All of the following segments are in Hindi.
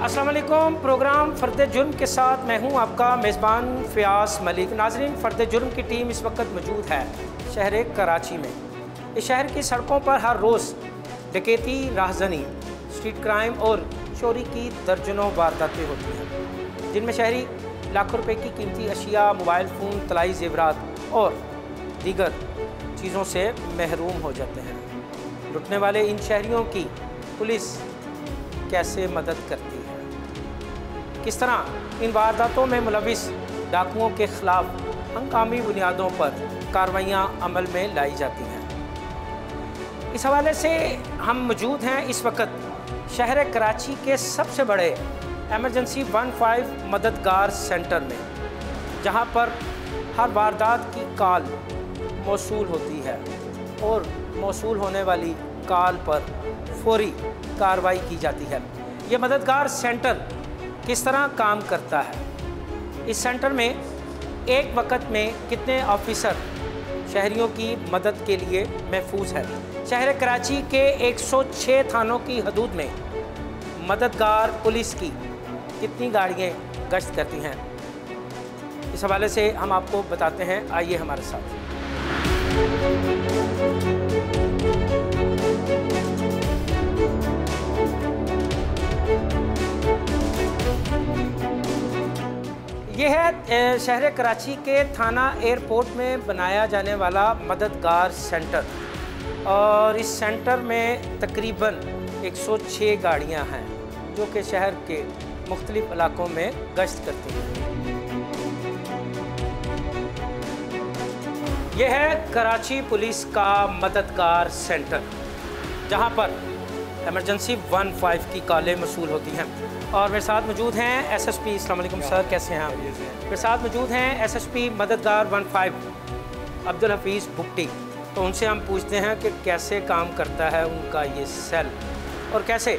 अस्सलाम वालेकुम। प्रोग्राम फ़र्द जुर्म के साथ मैं हूं आपका मेज़बान फ़याज़ मलिक। नाज़रीन, फ़र्द जुर्म की टीम इस वक्त मौजूद है शहर कराची में। इस शहर की सड़कों पर हर रोज़ डकैती, राहज़नी, स्ट्रीट क्राइम और चोरी की दर्जनों वारदातें होती हैं, जिनमें शहरी लाखों रुपए की कीमती अशिया, मोबाइल फ़ोन, तलाई ज़ेवरात और दीगर चीज़ों से महरूम हो जाते हैं। लुटने वाले इन शहरियों की पुलिस कैसे मदद करती है? किस तरह इन वारदातों में मुलविस डाकुओं के ख़िलाफ़ हंगामी बुनियादों पर कार्रवाइयाँ अमल में लाई जाती हैं? इस हवाले से हम मौजूद हैं इस वक्त शहर कराची के सबसे बड़े एमरजेंसी 15 मददगार सेंटर में, जहां पर हर वारदात की कॉल मौसूल होती है और मौसूल होने वाली कॉल पर फौरी कार्रवाई की जाती है। ये मददगार सेंटर किस तरह काम करता है? इस सेंटर में एक वक्त में कितने ऑफिसर शहरियों की मदद के लिए महफूज है? शहर कराची के 106 थानों की हदूद में मददगार पुलिस की कितनी गाड़ियाँ गश्त करती हैं? इस हवाले से हम आपको बताते हैं, आइए हमारे साथ। ये है शहर कराची के थाना एयरपोर्ट में बनाया जाने वाला मददगार सेंटर, और इस सेंटर में तकरीबन 106 गाड़ियां हैं जो कि शहर के मुख्तलिफ इलाकों में गश्त करती हैं। यह है कराची पुलिस का मददगार सेंटर, जहां पर एमरजेंसी 15 की कॉलें मसूल होती हैं। और मेरे साथ मौजूद हैं एसएसपी। अस्सलाम वालेकुम सर, कैसे हैं आप? मेरे साथ मौजूद हैं एसएसपी मददगार 15 अब्दुल हफीज़ भुट्टी। तो उनसे हम पूछते हैं कि कैसे काम करता है उनका ये सेल और कैसे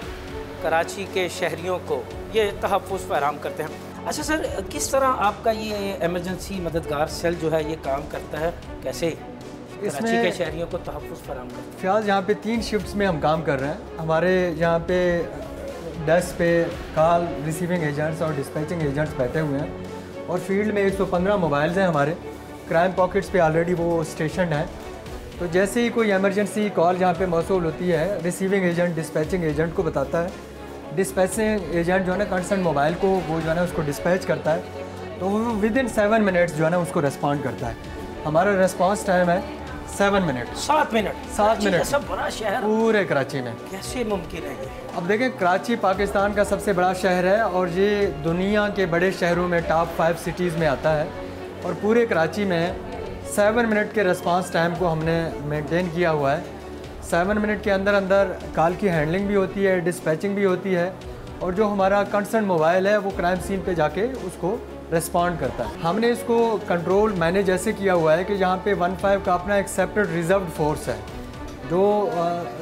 कराची के शहरियों को ये तहफ़्फ़ुज़ फराहम करते हैं। अच्छा सर, किस तरह आपका ये एमरजेंसी मददगार सेल जो है ये काम करता है, कैसे कराची के शहरियों को तहफ़्फ़ुज़ फराहम करता है? फ़याज़, यहाँ पे 3 शिफ्ट्स में हम काम कर रहे हैं। हमारे यहाँ पे डेस्क पे कॉल रिसीविंग एजेंट्स और डिस्पैचिंग एजेंट्स बैठे हुए हैं, और फील्ड में 115 मोबाइल्स हैं हमारे। क्राइम पॉकेट्स पे ऑलरेडी वो स्टेशन है। तो जैसे ही कोई एमरजेंसी कॉल यहाँ पे मौसूल होती है, रिसीविंग एजेंट डिस्पैचिंग एजेंट को बताता है। डिस्पैचिंग एजेंट जो है ना कंसर्न मोबाइल को वो जो है ना उसको डिस्पैच करता है, तो वो विदिन 7 मिनट्स जो है ना उसको रिस्पॉन्ड करता है। हमारा रिस्पॉन्स टाइम है 7 मिनट। 7 मिनट? 7 मिनट। सब बड़ा शहर पूरे कराची में कैसे मुमकिन है ये? अब देखें, कराची पाकिस्तान का सबसे बड़ा शहर है और ये दुनिया के बड़े शहरों में टॉप 5 सिटीज़ में आता है, और पूरे कराची में 7 मिनट के रिस्पांस टाइम को हमने मेंटेन किया हुआ है। 7 मिनट के अंदर अंदर कॉल की हैंडलिंग भी होती है, डिस्पैचिंग भी होती है, और जो हमारा कंसर्न मोबाइल है वो क्राइम सीन पे जाके उसको रिस्पॉन्ड करता है। हमने इसको कंट्रोल मैनेज ऐसे किया हुआ है कि जहाँ पे 15 का अपना एक सेपरेट रिजर्व फोर्स है, जो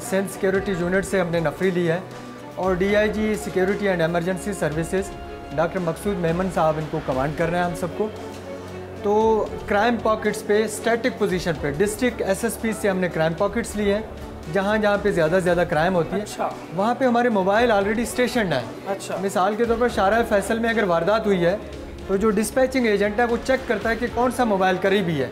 सिंध सिक्योरिटी यूनिट से हमने नफरी ली है, और DIG security and emergency services doctor Maqsood Memon साहब इनको कमांड कर रहे हैं हम सबको। तो क्राइम पॉकेट्स पे स्टैटिक पोजीशन पे डिस्ट्रिक्ट एसएसपी से हमने क्राइम पॉकेट्स लिए हैं, जहाँ जहाँ पे ज़्यादा से ज़्यादा क्राइम होती है। अच्छा। वहाँ पे हमारे मोबाइल ऑलरेडी स्टेशन है। अच्छा। मिसाल के तौर पर शारा फैसल में अगर वारदात हुई है, तो जो डिस्पैचिंग एजेंट है वो चेक करता है कि कौन सा मोबाइल करीबी है,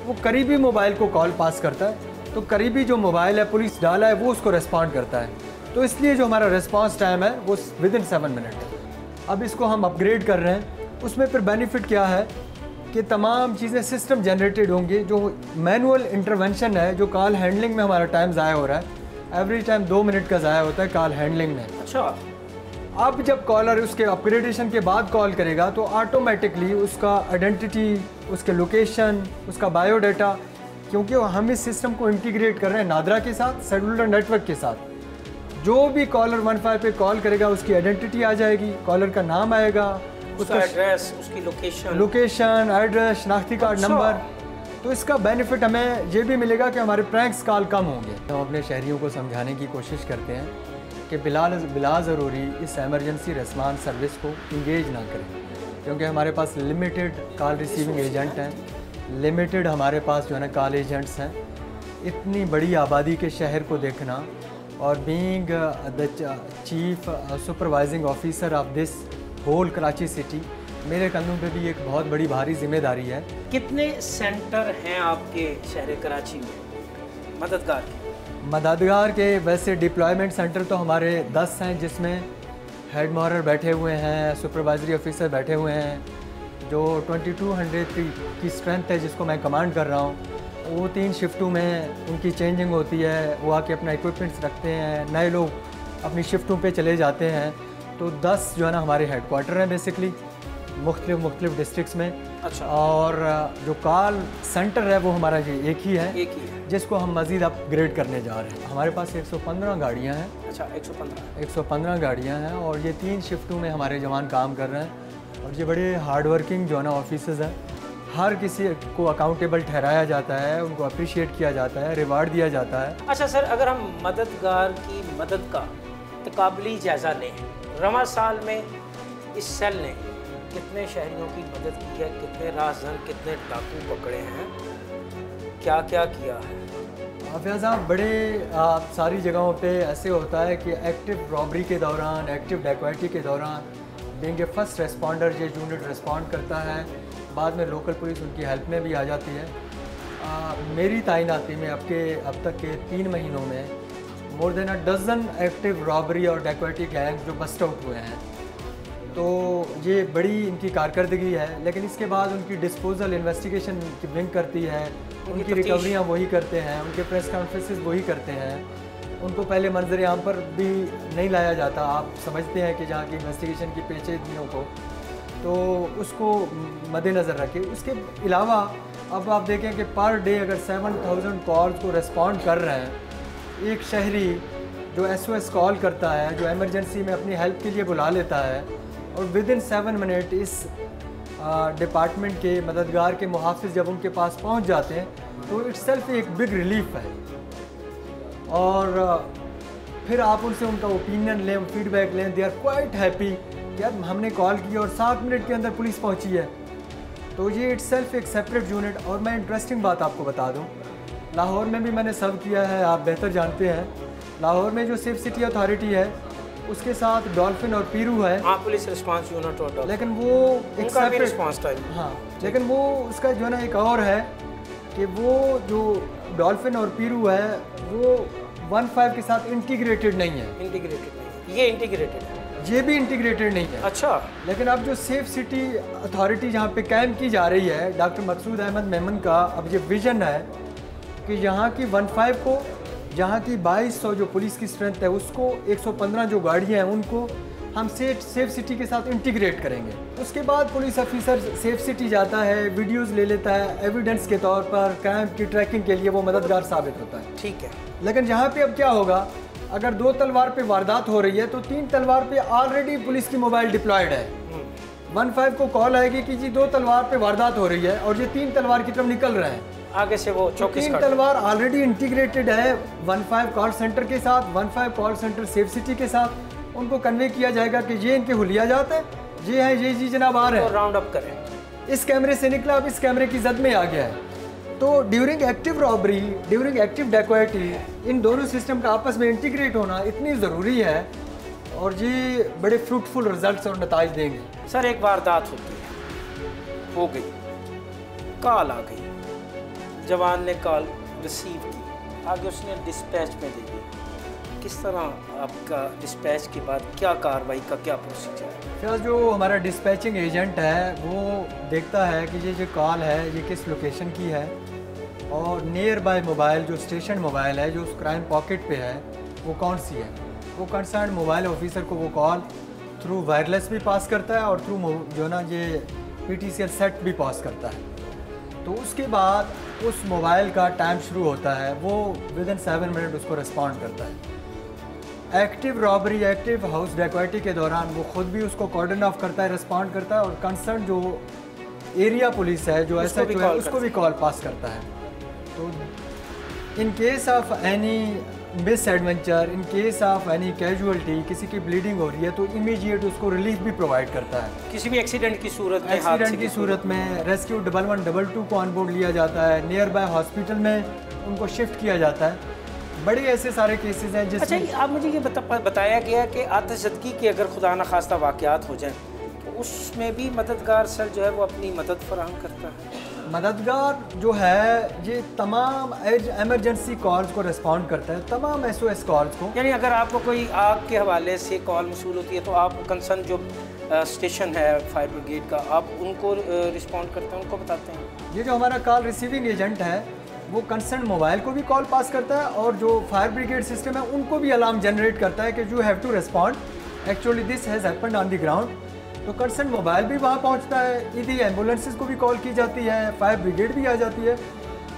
वो करीबी मोबाइल को कॉल पास करता है, तो करीबी जो मोबाइल है पुलिस डाला है वो उसको रिस्पॉन्ड करता है। तो इसलिए जो हमारा रिस्पॉन्स टाइम है वो विदिन 7 मिनट है। अब इसको हम अपग्रेड कर रहे हैं। उसमें फिर बेनिफिट क्या है कि तमाम चीज़ें सिस्टम जनरेटेड होंगी। जो मैनुअल इंटरवेंशन है, जो कॉल हैंडलिंग में हमारा टाइम ज़ाया हो रहा है, एवरी टाइम 2 मिनट का ज़ाया होता है कॉल हैंडलिंग में। अच्छा। अब जब कॉलर उसके अपग्रेडेशन के बाद कॉल करेगा तो ऑटोमेटिकली उसका आइडेंटिटी, उसके लोकेशन, उसका बायोडाटा, क्योंकि हम इस सिस्टम को इंटीग्रेट कर रहे हैं नादरा के साथ, सेलुलर नेटवर्क के साथ। जो भी कॉलर 15 पे कॉल करेगा उसकी आइडेंटिटी आ जाएगी, कॉलर का नाम आएगा, उसका एड्रेस, उसकी लोकेशन, एड्रेस, शनाख्ती कार्ड नंबर। तो इसका बेनिफिट हमें ये भी मिलेगा कि हमारे प्रैंक्स कॉल कम होंगे। हम अपने शहरियों को समझाने की कोशिश करते हैं कि बिला ज़रूरी इस एमरजेंसी रिस्पांस सर्विस को इंगेज ना करें, क्योंकि हमारे पास लिमिटेड कॉल रिसीविंग एजेंट हैं, लिमिटेड हमारे पास जो है ना कॉल एजेंट्स हैं। इतनी बड़ी आबादी के शहर को देखना और being the chief supervising officer of this whole Karachi city, मेरे कंधों पे भी एक बहुत बड़ी भारी जिम्मेदारी है। कितने सेंटर हैं आपके शहर कराची में मददगार के? मददगार के वैसे डिप्लॉयमेंट सेंटर तो हमारे 10 हैं, जिसमें हेड मॉरर बैठे हुए हैं, सुपरवाइजरी ऑफिसर बैठे हुए हैं, जो 2200 की स्ट्रेंथ है जिसको मैं कमांड कर रहा हूँ। वो 3 शिफ्टों में उनकी चेंजिंग होती है, वो आके अपना इक्विपमेंट्स रखते हैं, नए लोग अपनी शिफ्टों पे चले जाते हैं। तो 10 जो है ना हमारे हेड क्वार्टर हैं बेसिकली मुख्तलिफ डिस्ट्रिक्ट्स में। अच्छा। और जो कॉल सेंटर है वो हमारा ये एक ही है, जिसको हम मज़ीद अपग्रेड करने जा रहे हैं। हमारे पास 115 गाड़ियाँ हैं। अच्छा, 115 गाड़ियाँ हैं और ये 3 शिफ्टों में हमारे जवान काम कर रहे हैं। और ये बड़े हार्ड वर्किंग जो है ना ऑफिसर्स हैं। हर किसी को अकाउंटेबल ठहराया जाता है, उनको अप्रिशिएट किया जाता है, रिवार्ड दिया जाता है। अच्छा सर, अगर हम मददगार की मदद का तकाबली जायज़ा लें, रवा साल में इस सेल ने कितने शहरियों की मदद की है, कितने राहज़न, कितने डाकू पकड़े हैं, क्या क्या किया है? हाफिज़ साहब, बड़े सारी जगहों पे ऐसे होता है कि एक्टिव रॉबरी के दौरान, एक्टिव डैकोइटी के दौरान बीइंग ए फर्स्ट रेस्पॉन्डर ये यूनिट रिस्पॉन्ड करता है। बाद में लोकल पुलिस उनकी हेल्प में भी आ जाती है। मेरी तैनाती में अब तक के 3 महीनों में मोर देन अ डज़न एक्टिव रॉबरी और डैकोइटी गैंग जो बस्ट आउट हुए हैं। तो ये बड़ी इनकी कारकर्दगी है। लेकिन इसके बाद उनकी डिस्पोजल इन्वेस्टिगेशन की विंग करती है, उनकी रिकवरियाँ वही करते हैं, उनके प्रेस कॉन्फ्रेंसेस वही करते हैं। उनको पहले मंजर आम पर भी नहीं लाया जाता। आप समझते हैं कि जहाँ की इन्वेस्टिगेशन की पेचीदगियों को, तो उसको मद्देनज़र रखें। उसके अलावा अब आप देखें कि पर डे अगर 7000 कॉल्स को रिस्पॉन्ड कर रहे हैं, एक शहरी जो SOS कॉल करता है, जो एमरजेंसी में अपनी हेल्प के लिए बुला लेता है और विदिन 7 मिनट इस डिपार्टमेंट के मददगार के मुहाफिज जब उनके पास पहुंच जाते हैं, तो इट्सेल्फ एक बिग रिलीफ है। और फिर आप उनसे उनका ओपिनियन लें, फीडबैक लें, दे आर क्वाइट हैप्पी कि यार हमने कॉल की और 7 मिनट के अंदर पुलिस पहुंची है। तो ये इट्सेल्फ एक सेपरेट यूनिट। और मैं इंटरेस्टिंग बात आपको बता दूं, लाहौर में भी मैंने सर्व किया है, आप बेहतर जानते हैं। लाहौर में जो सेफ सिटी अथॉरिटी है उसके साथ डॉल्फिन और पीरू है। हाँ, पुलिस रिस्पांस यूनिट, लेकिन वो एक सेपरेट रिस्पांस टाइम। हाँ, लेकिन वो उसका जो ना एक और है कि वो जो डॉल्फिन और पीरू है वो 15 के साथ इंटीग्रेटेड नहीं है। ये इंटीग्रेटेड है, ये भी इंटीग्रेटेड नहीं है। अच्छा। लेकिन अब जो सेफ सिटी अथॉरिटी जहाँ पे कायम की जा रही है डॉक्टर मकसूद अहमद मेमन का, अब ये विजन है कि यहाँ की 15 को, जहाँ की 2200 जो पुलिस की स्ट्रेंथ है उसको, 115 जो गाड़ियाँ हैं उनको हम सेफ सिटी के साथ इंटीग्रेट करेंगे। उसके बाद पुलिस ऑफिसर सेफ सिटी जाता है, वीडियोस ले लेता है, एविडेंस के तौर पर क्राइम की ट्रैकिंग के लिए वो मददगार साबित होता है। ठीक है। लेकिन यहाँ पे अब क्या होगा, अगर 2 तलवार पे वारदात हो रही है तो 3 तलवार पे ऑलरेडी पुलिस की मोबाइल डिप्लॉयड है। 15 को कॉल आएगी कि जी 2 तलवार पे वारदात हो रही है और ये 3 तलवार की तरफ निकल रहे हैं। आगे से वो 3 तलवार ऑलरेडी इंटीग्रेटेड है 15 कॉल सेंटर के साथ, 15 कॉल सेंटर सेफ सिटी के साथ। उनको कन्वे किया जाएगा कि ये इनके हुलिया जात है, ये है, ये जी जनाब आ रहे हैं, राउंड अप करें। इस कैमरे से निकला, अब इस कैमरे की जद में आ गया है। तो during active robbery, during active dacoity, इन दोनों सिस्टम का आपस में इंटीग्रेट होना इतनी ज़रूरी है और ये बड़े फ्रूटफुल रिजल्ट्स और नताइज देंगे। सर, एक वारदात होती है, हो गई, कॉल आ गई, जवान ने कॉल रिसीव की, आगे उसने डिस्पैच में दे दी। किस तरह आपका डिस्पैच के बाद क्या कार्रवाई का क्या प्रोसीजर है? फिर जो हमारा डिस्पैचिंग एजेंट है वो देखता है कि ये जो कॉल है ये किस लोकेशन की है और नियर बाय मोबाइल, जो स्टेशन मोबाइल है जो उस क्राइम पॉकेट पे है, वो कौन सी है। वो कंसर्न मोबाइल ऑफिसर को वो कॉल थ्रू वायरलेस भी पास करता है और थ्रू जो ना ये PTCL सेट भी पास करता है। तो उसके बाद उस मोबाइल का टाइम शुरू होता है, वो विदिन 7 मिनट उसको रिस्पॉन्ड करता है। Active robbery, active house dacoity के दौरान वो खुद भी उसको कॉर्डन ऑफ करता है, रिस्पॉन्ड करता है और कंसर्न जो एरिया पुलिस है, जो SHO है, उसको भी कॉल पास करता है। तो in case of any miss adventure, in case of any casualty, किसी की ब्लीडिंग हो रही है तो इमीडिएट उसको रिलीफ भी प्रोवाइड करता है। किसी भी एक्सीडेंट की सूरत में रेस्क्यू 1112 को ऑन बोर्ड लिया जाता है, नियर बाय हॉस्पिटल में उनको शिफ्ट किया जाता है। बड़े ऐसे सारे केसेस हैं जिसमें। अच्छा, आप मुझे ये बताया गया कि आतिशज़दगी के अगर खुदा न खास्ता वाक़यात हो जाएं तो उसमें भी मददगार सेल जो है वो अपनी मदद फराहम करता है। मददगार जो है ये तमाम एमरजेंसी कॉल्स को रिस्पॉन्ड करता है, तमाम SOS कॉल्स को। यानी अगर आपको कोई आग के हवाले से कॉल मसूल होती है तो आप कंसर्न जो स्टेशन है फायर ब्रिगेड का, आप उनको रिस्पॉन्ड करते हैं, उनको बताते हैं। ये जो हमारा कॉल रिसीविंग एजेंट है वो कंसर्न मोबाइल को भी कॉल पास करता है और जो फायर ब्रिगेड सिस्टम है उनको भी अलार्म जनरेट करता है कि you have to respond, actually this has happened on the ground. तो कंसर्न मोबाइल भी वहाँ पहुँचता है, इधर एम्बुलेंसेस को भी कॉल की जाती है, फायर ब्रिगेड भी आ जाती है।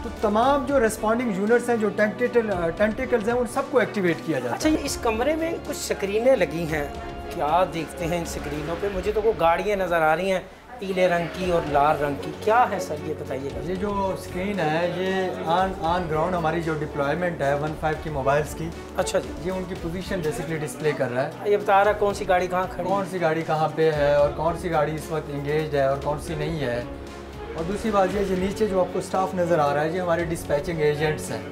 तो तमाम जो रिस्पॉन्डिंग यूनिट्स हैं, जो टेंटिकल्स हैं, उन सबको एक्टिवेट किया जाता है। अच्छा, इस कमरे में कुछ स्क्रीनें लगी हैं, क्या देखते हैं इन स्क्रीनों पे? मुझे तो वो गाड़ियाँ नज़र आ रही हैं पीले रंग की और लाल रंग की, क्या है सर ये बताइएगा। ये जो स्क्रीन है ये ऑन ग्राउंड हमारी जो डिप्लॉयमेंट है 15 की मोबाइल्स की। अच्छा जी। ये उनकी पोजीशन बेसिकली डिस्प्ले कर रहा है, ये बता रहा है कौन सी गाड़ी कहाँ खड़ी, कौन सी गाड़ी कहाँ पे है और कौन सी गाड़ी इस वक्त इंगेज है और कौन सी नहीं है। और दूसरी बात ये नीचे जो आपको स्टाफ नज़र आ रहा है ये हमारे डिस्पैचिंग एजेंट्स हैं,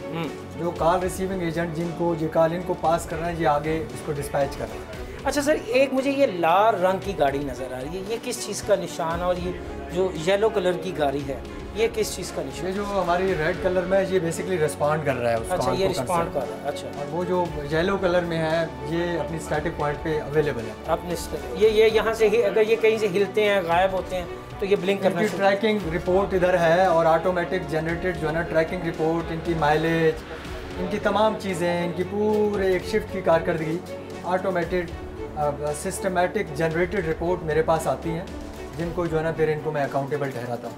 जो कॉल रिसीविंग एजेंट जिनको ये कॉल इनको पास कर रहे हैं, ये आगे इसको डिस्पैच कर रहे हैं। अच्छा सर, एक मुझे ये लाल रंग की गाड़ी नज़र आ रही है, ये किस चीज़ का निशान है? और ये जो येलो कलर की गाड़ी है ये किस चीज़ का निशान? ये जो हमारी रेड कलर में है ये बेसिकली रिस्पॉन्ड कर रहा है उसको। अच्छा, ये रिस्पॉन्ड कर रहा है। अच्छा, और वो जो येलो कलर में है ये अपनी स्टैटिक पॉइंट पे अवेलेबल है। अपने ये यहाँ से ही अगर ये कहीं से हिलते हैं, गायब होते हैं तो ये ब्लिंक करना। इनकी ट्रैकिंग रिपोर्ट इधर है और ऑटोमेटिक जनरेटेड जो है ना ट्रैकिंग रिपोर्ट, इनकी माइलेज, इनकी तमाम चीज़ें, इनकी पूरे एक शिफ्ट की कारकर्दगी ऑटोमेटेड सिस्टमेटिक जनरेटेड रिपोर्ट मेरे पास आती हैं, जिनको जो है ना फिर इनको मैं अकाउंटेबल ठहराता हूँ।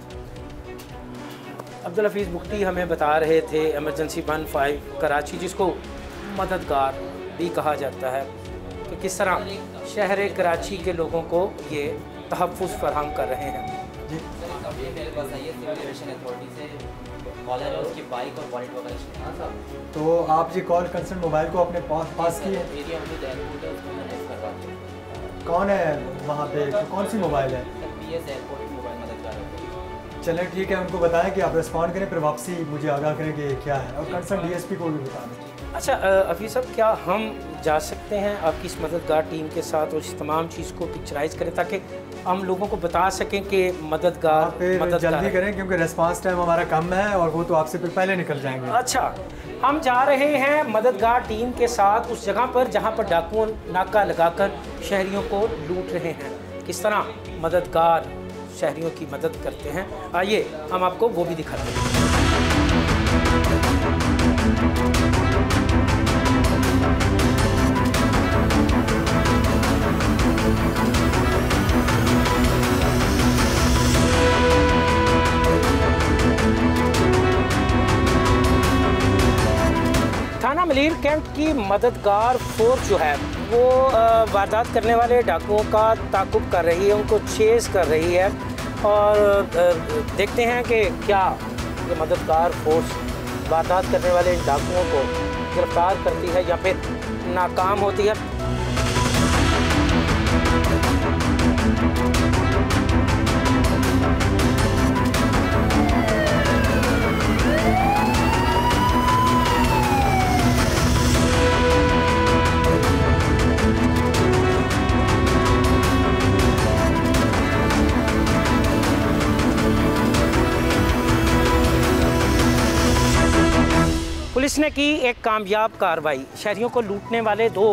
अब्दुल हफीज़ मुफ्ती हमें बता रहे थे एमरजेंसी 15 कराची, जिसको मददगार भी कहा जाता है, कि किस तरह शहर कराची के लोगों को ये तहफ़्फ़ुज़ फराहम कर रहे हैं। जी, तो आप ये कॉल कंसर्न मोबाइल को अपने पास की है? कौन है वहाँ पे, कौन सी मोबाइल है? चलें ठीक है, उनको बताएं कि आप रिस्पॉन्ड करें, फिर वापसी मुझे आगाह करें कि क्या है, और कंसर्न DSP को भी बता दें। अच्छा हफीज़ साहब, क्या हम जा सकते हैं आपकी इस मददगार टीम के साथ और इस तमाम चीज़ को पिक्चराइज करें ताकि हम लोगों को बता सकें कि मददगार जल्दी करें क्योंकि रिस्पांस टाइम हमारा कम है और वो तो आपसे पहले निकल जाएंगे। अच्छा, हम जा रहे हैं मददगार टीम के साथ उस जगह पर जहां पर डाकुओं नाका लगाकर शहरियों को लूट रहे हैं। किस तरह मददगार शहरियों की मदद करते हैं, आइए हम आपको वो भी दिखाते हैं। थाना मलीर कैंट की मददगार फोर्स जो है वो वारदात करने वाले डाकुओं का ताक़ुब कर रही है, उनको चेस कर रही है, और देखते हैं कि क्या ये मददगार फोर्स वारदात करने वाले इन डाकुओं को गिरफ्तार करती है या फिर नाकाम होती है। पुलिस ने की एक कामयाब कार्रवाई, शहरियों को लूटने वाले 2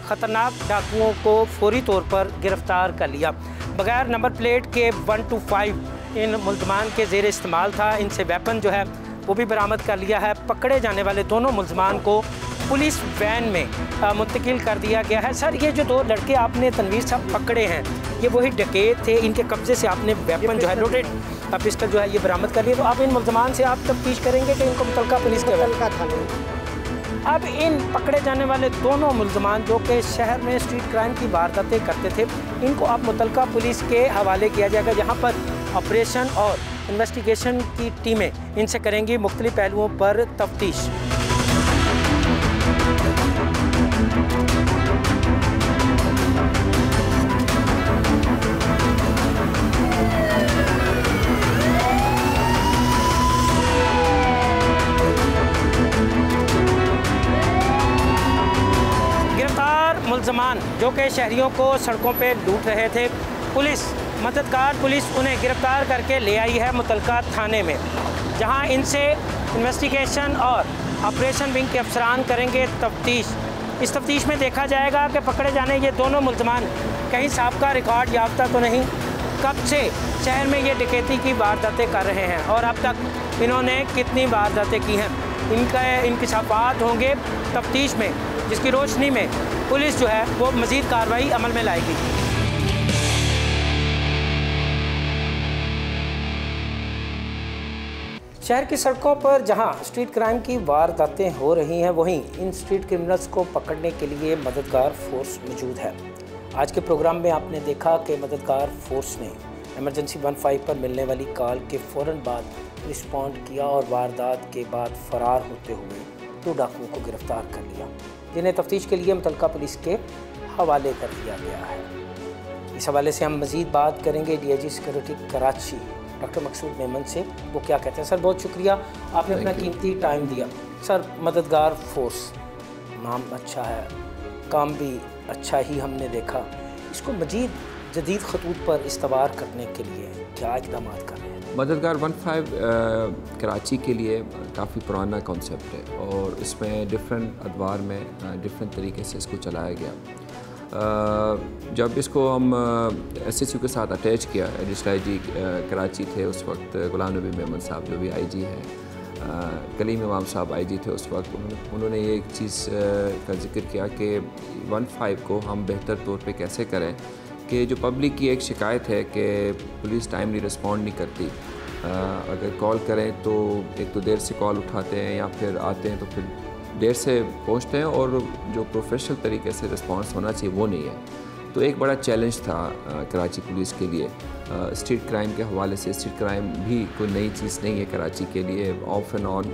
ख़तरनाक डाकुओं को फौरी तौर पर गिरफ्तार कर लिया। बगैर नंबर प्लेट के 125 इन मुल्ज़मान के ज़ेर इस्तेमाल था। इनसे वेपन जो है वो भी बरामद कर लिया है। पकड़े जाने वाले दोनों मुल्ज़मान को पुलिस वैन में मुंतकिल कर दिया गया है। सर, ये जो 2 लड़के आपने तनवीर साहब पकड़े हैं, ये वही डकैत थे, इनके कब्ज़े से आपने वेपन जो है लोडेड पिस्टल जो है ये बरामद कर लिया। तो आप इन मुल्ज़मान से आप तफ्तीश करेंगे कि इनको मुतलका पुलिस के अब इन पकड़े जाने वाले दोनों मुल्ज़मान जो कि शहर में स्ट्रीट क्राइम की वारदातें करते थे, इनको अब मुतलका पुलिस के हवाले किया जाएगा, जहाँ पर ऑपरेशन और इन्वेस्टिगेशन की टीमें इनसे करेंगी मुख्तलिफ पहलुओं पर तफ्तीश। मुल्ज़मान जो कि शहरियों को सड़कों पर लूट रहे थे, मददगार पुलिस उन्हें गिरफ़्तार करके ले आई है मुतलका थाने में, जहां इनसे इन्वेस्टिगेशन और ऑपरेशन विंग के अफसरान करेंगे तफ्तीश। इस तफ्तीश में देखा जाएगा कि पकड़े जाने ये दोनों मुल्ज़मान कहीं साहब रिकॉर्ड याफ्ता तो नहीं, कब से शहर में ये डकैती की वारदातें कर रहे हैं और अब तक इन्होंने कितनी वारदातें की हैं। इनका इंकशाफात होंगे तफ्तीश में, जिसकी रोशनी में पुलिस जो है वो मज़ीद कार्रवाई अमल में लाएगी। शहर की सड़कों पर जहां स्ट्रीट क्राइम की वारदातें हो रही हैं, वहीं इन स्ट्रीट क्रिमिनल्स को पकड़ने के लिए मददगार फोर्स मौजूद है। आज के प्रोग्राम में आपने देखा कि मददगार फोर्स ने इमरजेंसी 15 पर मिलने वाली कॉल के फ़ौरन बाद रिस्पॉन्ड किया और वारदात के बाद फ़रार होते हुए 2 डाकुओं को गिरफ़्तार कर लिया, जिन्हें तफ्तीश के लिए मुतल्लिका पुलिस के हवाले कर दिया गया है। इस हवाले से हम मज़ीद बात करेंगे DIG security Karachi doctor Maqsood Memon से। वो क्या कहते हैं। सर, बहुत शुक्रिया, आपने अपना कीमती टाइम दिया। सर, मददगार फोर्स नाम अच्छा है, काम भी अच्छा ही हमने देखा, इसको मज़ीद जदीद खतूत पर इस्तवार करने के लिए क्या इक़दाम कर रहे हैं? मददगार 15 कराची के लिए काफ़ी पुराना कॉन्सेप्ट है और इसमें डिफरेंट अदवार में डिफरेंट तरीके से इसको चलाया गया। जब इसको हम SHU के साथ अटैच किया, एडिशनल IG कराची थे उस वक्त, गुलाम नबी मेमन साहब जो भी IG हैं, कलीम इमाम साहब IG थे उस वक्त, उन्होंने ये एक चीज़ का जिक्र किया कि 15 को हम बेहतर तौर पे कैसे करें कि जो पब्लिक की एक शिकायत है कि पुलिस टाइमली रिस्पॉन्ड नहीं करती, अगर कॉल करें तो एक तो देर से कॉल उठाते हैं या फिर आते हैं तो फिर देर से पहुंचते हैं और जो प्रोफेशनल तरीके से रिस्पांस होना चाहिए वो नहीं है। तो एक बड़ा चैलेंज था कराची पुलिस के लिए स्ट्रीट क्राइम के हवाले से। स्ट्रीट क्राइम भी कोई नई चीज़ नहीं है कराची के लिए, ऑफ एंड ऑन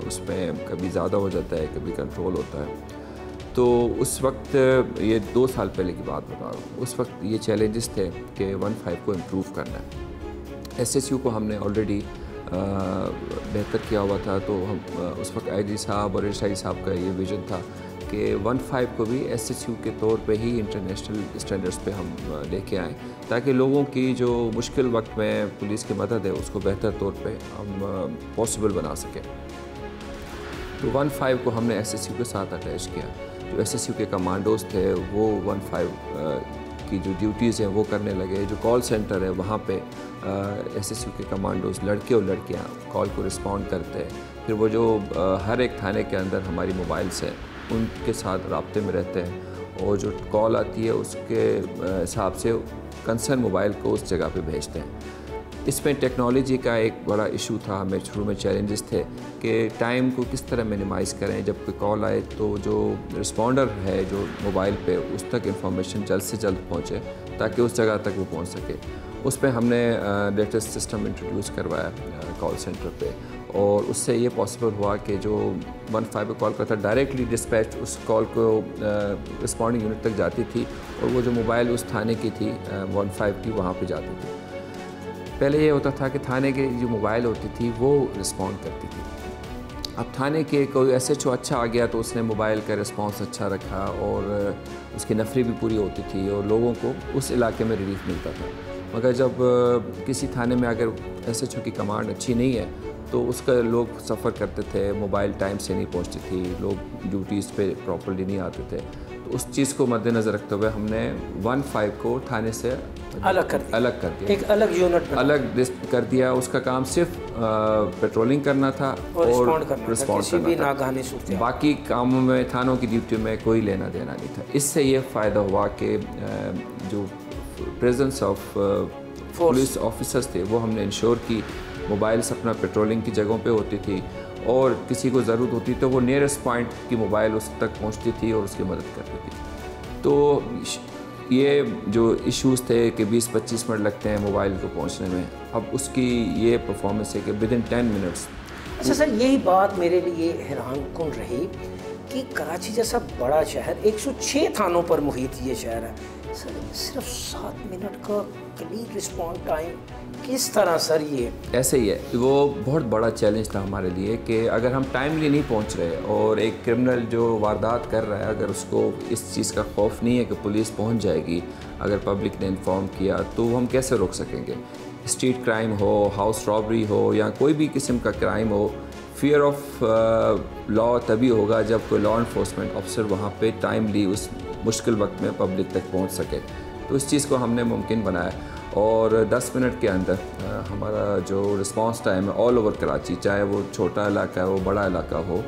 उसमें कभी ज़्यादा हो जाता है, कभी कंट्रोल होता है। तो उस वक्त ये 2 साल पहले की बात बता रहा हूँ, उस वक्त ये चैलेंजेस थे कि 15 को इम्प्रूव करना है। SHU को हमने ऑलरेडी बेहतर किया हुआ था, तो हम उस वक्त IG साहब और SHI साहब का ये विज़न था कि 15 को भी SHU के तौर पे ही इंटरनेशनल स्टैंडर्ड्स पे हम लेके आएँ, ताकि लोगों की जो मुश्किल वक्त में पुलिस की मदद है उसको बेहतर तौर पे हम पॉसिबल बना सकें। तो 15 को हमने SHU के साथ अटैच किया। जो SHU के कमांडोज थे वो 15 की जो ड्यूटीज़ हैं वो करने लगे। जो कॉल सेंटर है वहाँ पे SHU के कमांडोज लड़के और लड़कियाँ कॉल को रिस्पॉन्ड करते हैं। फिर वो जो हर एक थाने के अंदर हमारी मोबाइल्स हैं उनके साथ राब्ते में रहते हैं और जो कॉल आती है उसके हिसाब से कंसर्न मोबाइल को उस जगह पे भेजते हैं। इसमें टेक्नोलॉजी का एक बड़ा इशू था, हमें शुरू में चैलेंजेस थे कि टाइम को किस तरह मिनिमाइज़ करें। जब कोई कॉल आए तो जो रिस्पॉन्डर है जो मोबाइल पे उस तक इंफॉर्मेशन जल्द से जल्द पहुंचे ताकि उस जगह तक वो पहुंच सके। उस पर हमने लेटेस्ट सिस्टम इंट्रोड्यूस करवाया कॉल सेंटर पे और उससे ये पॉसिबल हुआ कि जो 15 पे कॉल करता डायरेक्टली डिस्पैच उस कॉल को रिस्पॉन्डिंग यूनिट तक जाती थी और वो जो मोबाइल उस थाने की थी 15 की वहाँ पे जाती थी। पहले ये होता था कि थाने की जो मोबाइल होती थी वो रिस्पॉन्ड करती थी। अब थाने के कोई SHO अच्छा आ गया तो उसने मोबाइल का रिस्पॉन्स अच्छा रखा और उसकी नफरी भी पूरी होती थी और लोगों को उस इलाके में रिलीफ मिलता था। मगर जब किसी थाने में अगर SHO की कमांड अच्छी नहीं है तो उसका लोग सफ़र करते थे, मोबाइल टाइम से नहीं पहुंचती थी, लोग ड्यूटीज़ पे प्रॉपर्ली नहीं आते थे। तो उस चीज़ को मद्देनज़र रखते हुए हमने 15 को थाने से अलग कर दिया, एक अलग यूनिट अलग कर दिया। उसका काम सिर्फ पेट्रोलिंग करना था और रिस्पॉन्ड करना था। बाकी कामों में थानों की ड्यूटी में कोई लेना देना नहीं था। इससे ये फ़ायदा हुआ कि जो प्रेजेंस ऑफ पुलिस ऑफिसर्स थे वो हमने इंश्योर की, मोबाइल्स अपना पेट्रोलिंग की जगहों पे होती थी और किसी को ज़रूरत होती तो वो नियरेस्ट पॉइंट की मोबाइल उस तक पहुंचती थी और उसकी मदद करती थी। तो ये जो इश्यूज़ थे कि 20-25 मिनट लगते हैं मोबाइल को पहुंचने में, अब उसकी ये परफॉर्मेंस है कि विदिन 10 मिनट्स। अच्छा सर, यही बात मेरे लिए हैरान कुन रही कि कराची जैसा बड़ा शहर, 106 थानों पर मुहित ये शहर है, सर सिर्फ 7 मिनट का क्लिक रिस्पॉन्स टाइम, किस तरह सर ये? ऐसे ही है, वो बहुत बड़ा चैलेंज था हमारे लिए कि अगर हम टाइमली नहीं पहुंच रहे और एक क्रिमिनल जो वारदात कर रहा है अगर उसको इस चीज़ का खौफ नहीं है कि पुलिस पहुंच जाएगी, अगर पब्लिक ने इन्फॉर्म किया तो हम कैसे रोक सकेंगे? स्ट्रीट क्राइम हो, हाउस रॉबरी हो या कोई भी किस्म का क्राइम हो, फियर ऑफ लॉ तभी होगा जब कोई लॉ इन्फोर्समेंट ऑफिसर वहाँ पे टाइमली उस मुश्किल वक्त में पब्लिक तक पहुँच सके। तो इस चीज़ को हमने मुमकिन बनाया और 10 मिनट के अंदर हमारा जो रिस्पांस टाइम है ऑल ओवर कराची, चाहे वो छोटा इलाका हो बड़ा इलाका हो,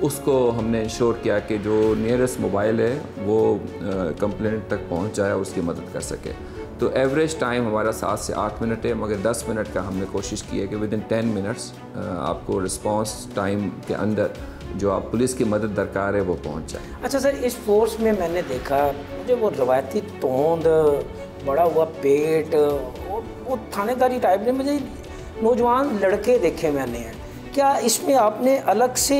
उसको हमने इंश्योर किया कि जो नियरेस्ट मोबाइल है वो कंप्लेंट तक पहुंच जाए और उसकी मदद कर सके। तो एवरेज टाइम हमारा 7 से 8 मिनट है, मगर 10 मिनट का हमने कोशिश की है कि विद इन 10 मिनट्स आपको रिस्पांस टाइम के अंदर जो आप पुलिस की मदद दरकार है वो पहुंच जाए। अच्छा सर, इस फोर्स में मैंने देखा मुझे वो रवायती तोंद, बड़ा हुआ पेट, वो थानेदारी टाइप में मुझे नौजवान लड़के देखे मैंने हैं। क्या इसमें आपने अलग से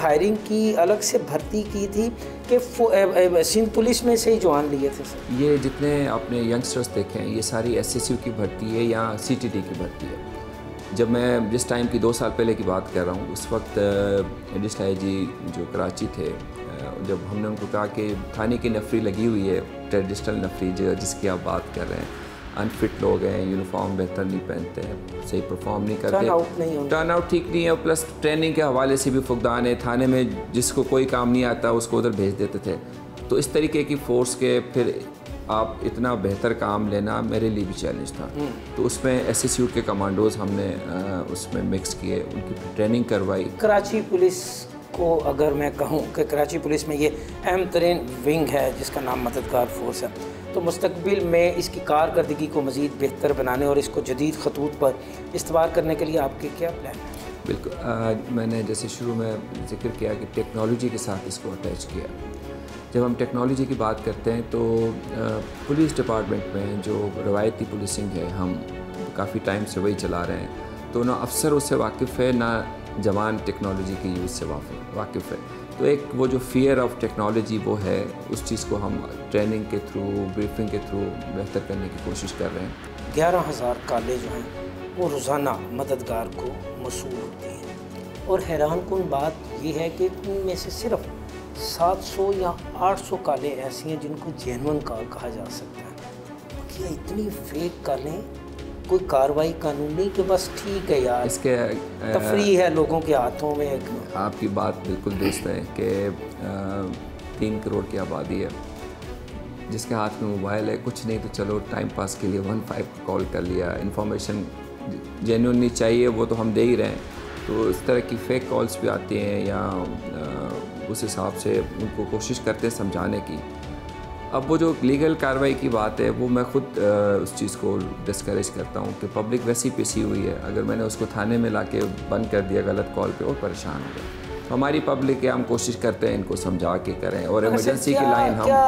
हायरिंग की, अलग से भर्ती की थी कि सिंध पुलिस में से ही जवान लिए थे सर? ये जितने आपने यंगस्टर्स देखे हैं ये सारी SSU की भर्ती है या CTD की भर्ती है। जब मैं जिस टाइम की 2 साल पहले की बात कर रहा हूँ, उस वक्त एडिशनल IG जो कराची थे, जब हमने उनको कहा कि थाने की नफरी लगी हुई है, ट्रेडिशनल नफरी जिसकी आप बात कर रहे हैं, अनफिट लोग हैं, यूनिफॉर्म बेहतर नहीं पहनते हैं, सही परफॉर्म नहीं करते, टर्न आउट ठीक नहीं है, प्लस ट्रेनिंग के हवाले से भी फुकदान है, थाने में जिसको कोई काम नहीं आता उसको उधर भेज देते थे। तो इस तरीके की फ़ोर्स के फिर आप इतना बेहतर काम लेना मेरे लिए भी चैलेंज था। तो उसमें SSU के कमांडोज़ हमने उसमें मिक्स किए, उनकी ट्रेनिंग करवाई। कराची पुलिस को अगर मैं कहूँ कि कराची पुलिस में ये अहम तरीन विंग है जिसका नाम मददगार फोर्स है, तो मुस्तकबिल में इसकी कारकर्दगी को मज़ीद बेहतर बनाने और इसको जदीद खतूत पर इस्तेमाल करने के लिए आपके क्या प्लान हैं? बिल्कुल, मैंने जैसे शुरू में जिक्र किया कि टेक्नोलॉजी के साथ इसको अटैच किया। जब हम टेक्नोलॉजी की बात करते हैं तो पुलिस डिपार्टमेंट में जो रवायती पुलिसिंग है हम काफ़ी टाइम से वही चला रहे हैं, तो ना अफसर उससे वाकिफ़ है ना जवान टेक्नोलॉजी के यूज़ से वाकिफ़ है। तो एक वो जो फियर ऑफ टेक्नोलॉजी वो है, उस चीज़ को हम ट्रेनिंग के थ्रू, ब्रीफिंग के थ्रू बेहतर करने की कोशिश कर रहे हैं। 11,000 कालें जो हैं वो रोज़ाना मददगार को मौसूल होती हैं और हैरानकुन बात यह है कि इनमें से सिर्फ 700 या 800 कालें ऐसी हैं जिनको जेन्युइन कॉल कहा जा सकता है। क्या इतनी फेक कालें, कोई कार्रवाई कानूनी के बस ठीक है यार, इसके तफरी है लोगों के हाथों में? आपकी बात बिल्कुल दुरुस्त है कि 3 करोड़ की आबादी है जिसके हाथ में मोबाइल है, कुछ नहीं तो चलो टाइम पास के लिए 15 को कॉल कर लिया, इन्फॉर्मेशन जेन्युइनली चाहिए वो तो हम दे ही रहे हैं। तो इस तरह की फ़ेक कॉल्स भी आती हैं या उस हिसाब से उनको कोशिश करते हैं समझाने की। अब वो जो लीगल कार्रवाई की बात है वो मैं ख़ुद उस चीज़ को डिस्करेज करता हूँ कि पब्लिक वैसी पिसी हुई है, अगर मैंने उसको थाने में लाके बंद कर दिया गलत कॉल पे और परेशान हो गए। तो हमारी पब्लिक है, हम कोशिश करते हैं इनको समझा के करें और इमरजेंसी की लाइन हम क्या